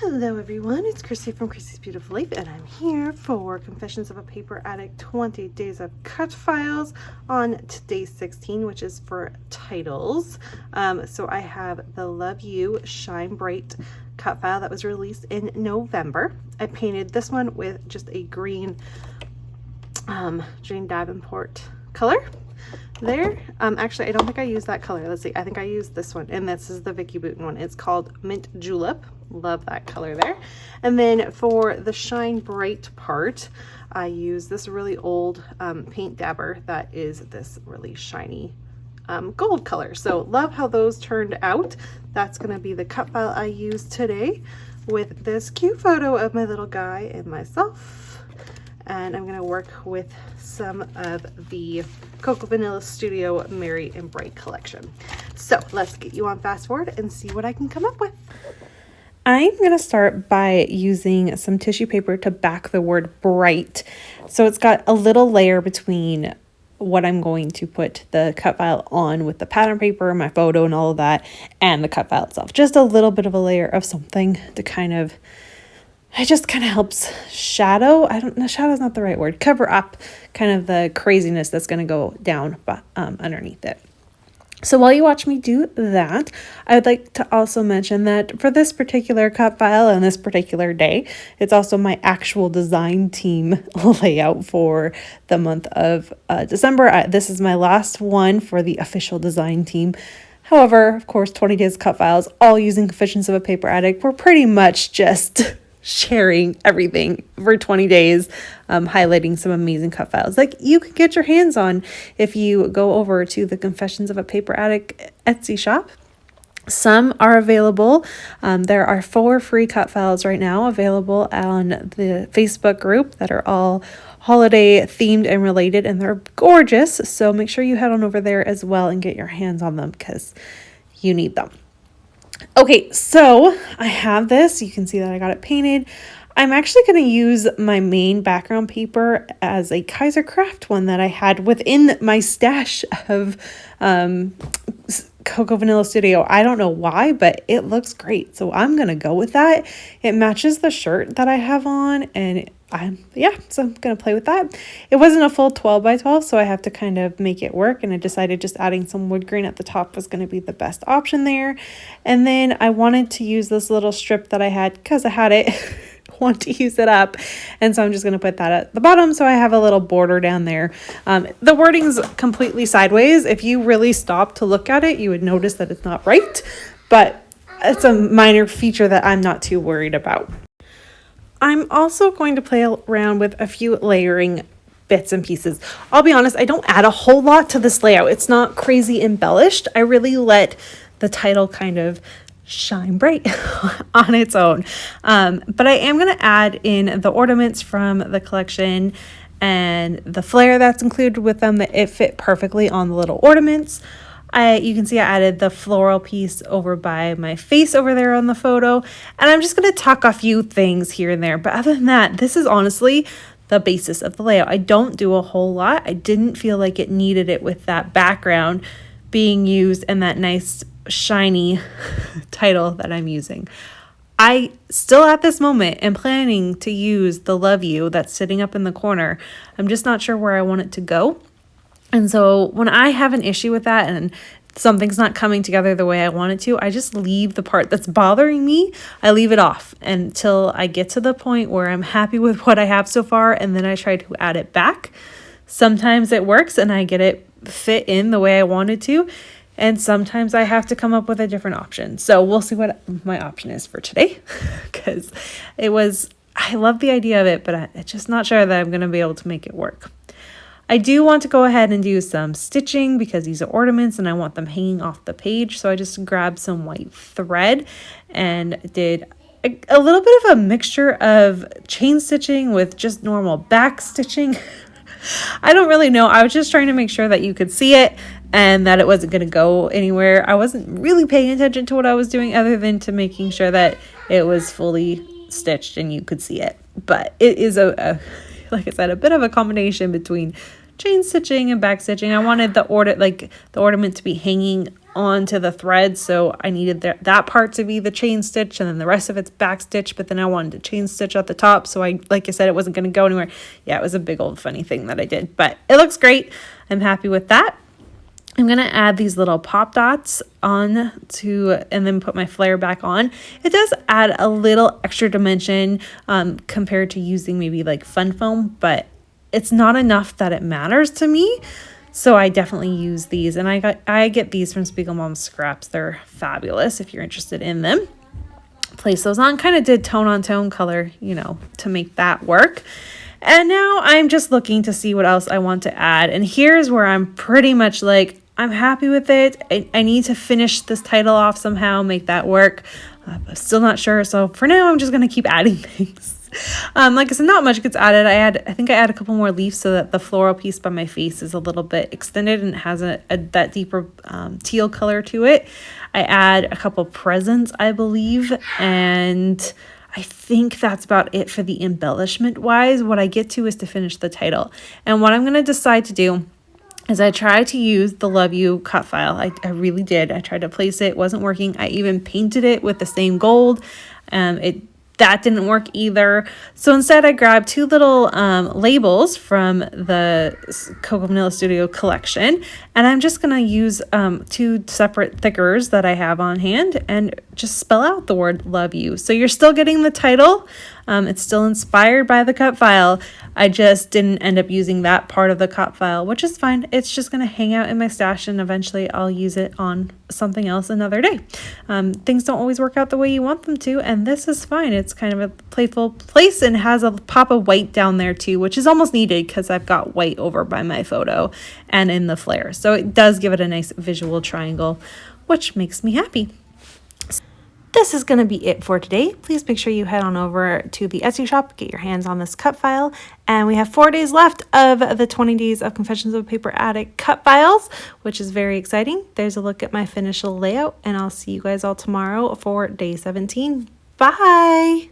Hello everyone, it's Chrissy from Chrissy's Beautiful Life, and I'm here for Confessions of a Paper Addict 20 Days of Cutfiles on day 16, which is for titles. So I have the Love You Shine Bright cut file that was released in November. I painted this one with just a green Jane Davenport color there. Actually, I don't think I used that color. Let's see, I think I used this one, and this is the Vicky Bouton one. It's called Mint Julep. Love that color there. And then for the Shine Bright part, I use this really old paint dabber that is this really shiny gold color. So love how those turned out. That's going to be the cut file I use today with this cute photo of my little guy and myself. And I'm going to work with some of the COAPA Vanilla Studio Merry and Bright collection. So let's get you on fast forward and see what I can come up with. I'm going to start by using some tissue paper to back the word bright. So it's got a little layer between what I'm going to put the cut file on with the pattern paper, my photo and all of that, and the cut file itself. Just a little bit of a layer of something to it just kind of helps shadow. Shadow's not the right word. Cover up kind of the craziness that's going to go down underneath it. So while you watch me do that, I would like to also mention that for this particular cut file and this particular day, it's also my actual design team layout for the month of December. This is my last one for the official design team. However, of course, 20 Days Cut Files, all using Confessions of a Paper Addict. We're pretty much just sharing everything for 20 days, highlighting some amazing cut files like you can get your hands on if you go over to the Confessions of a Paper Addict Etsy shop. Some are available. There are 4 free cut files right now available on the Facebook group that are all holiday themed and related, and they're gorgeous. So make sure you head on over there as well and get your hands on them because you need them. Okay, so I have this. You can see that I got it painted. I'm actually going to use my main background paper as a Kaiser Craft one that I had within my stash of COAPA Vanilla Studio. I don't know why, but it looks great. So I'm going to go with that. It matches the shirt that I have on, and so I'm going to play with that. It wasn't a full 12 by 12, so I have to kind of make it work, and I decided just adding some wood grain at the top was going to be the best option there. And then I wanted to use this little strip that I had because I had it. Want to use it up, and so I'm just going to put that at the bottom so I have a little border down there. The wording's completely sideways. If you really stop to look at it, you would notice that it's not right, but it's a minor feature that I'm not too worried about. I'm also going to play around with a few layering bits and pieces. I'll be honest, I don't add a whole lot to this layout. It's not crazy embellished. I really let the title kind of shine bright on its own. But I am going to add in the ornaments from the collection and the flare that's included with them, that it fit perfectly on the little ornaments. You can see I added the floral piece over by my face over there on the photo, and I'm just going to tuck a few things here and there. But other than that, this is honestly the basis of the layout. I don't do a whole lot. I didn't feel like it needed it with that background being used and that nice shiny title that I'm using. I still at this moment am planning to use the Love You that's sitting up in the corner. I'm just not sure where I want it to go. And so when I have an issue with that and something's not coming together the way I want it to, I just leave the part that's bothering me. I leave it off until I get to the point where I'm happy with what I have so far, and then I try to add it back. Sometimes it works and I get it fit in the way I wanted to, and sometimes I have to come up with a different option. So we'll see what my option is for today, because I love the idea of it, but I'm just not sure that I'm going to be able to make it work. I do want to go ahead and do some stitching because these are ornaments and I want them hanging off the page. So I just grabbed some white thread and did a little bit of a mixture of chain stitching with just normal back stitching. I don't really know. I was just trying to make sure that you could see it and that it wasn't going to go anywhere. I wasn't really paying attention to what I was doing other than to making sure that it was fully stitched and you could see it. But it is like I said, a bit of a combination between chain stitching and back stitching. I wanted the ornament to be hanging onto the thread, so I needed that part to be the chain stitch, and then the rest of it's back stitch, but then I wanted to chain stitch at the top, so like I said, it wasn't going to go anywhere. Yeah, it was a big old funny thing that I did, but it looks great. I'm happy with that. I'm going to add these little pop dots on and then put my flare back on. It does add a little extra dimension compared to using maybe like fun foam, but it's not enough that it matters to me. So I definitely use these, and I get these from Spiegel Mom Scraps. They're fabulous if you're interested in them. Place those on, kind of did tone on tone color, to make that work. And now I'm just looking to see what else I want to add. And here's where I'm pretty much like, I'm happy with it. I need to finish this title off somehow, make that work. I'm still not sure. So for now, I'm just going to keep adding things. Like I said, not much gets added. I think I add a couple more leaves so that the floral piece by my face is a little bit extended and has that deeper teal color to it. I add a couple presents, I believe, and I think that's about it for the embellishment wise. What I get to is to finish the title. And what I'm going to decide to do is I tried to use the Love You cut file. I really did. I tried to place it. It wasn't working. I even painted it with the same gold. That didn't work either. So instead I grabbed two little labels from the Cocoa Vanilla Studio collection, and I'm just going to use two separate thickers that I have on hand and just spell out the word love you. So you're still getting the title. It's still inspired by the cut file. I just didn't end up using that part of the cut file, which is fine. It's just going to hang out in my stash, and eventually I'll use it on something else another day. Things don't always work out the way you want them to, and this is fine. It's kind of a playful place and has a pop of white down there too, which is almost needed because I've got white over by my photo and in the flare. So it does give it a nice visual triangle, which makes me happy. This is going to be it for today. Please make sure you head on over to the Etsy shop, get your hands on this cut file. And we have 4 days left of the 20 days of Confessions of a Paper Addict cut files, which is very exciting. There's a look at my finished layout, and I'll see you guys all tomorrow for day 17. Bye!